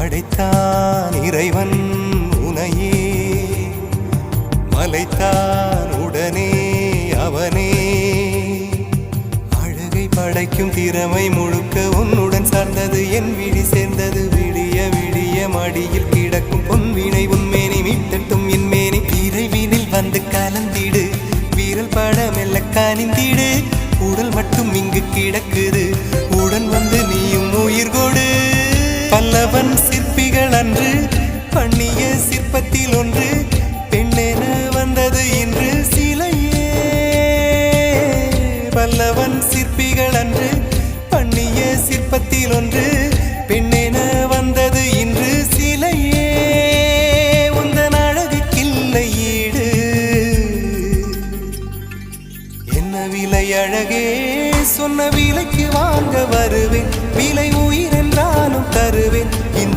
படைத்தான் இறைவன் உனையே, மலைத்தான் உடனே அவனே. அழகை படைக்கும் திறமை முழுக்க உன்னுடன் சார்ந்தது, என் விழி சேர்ந்தது.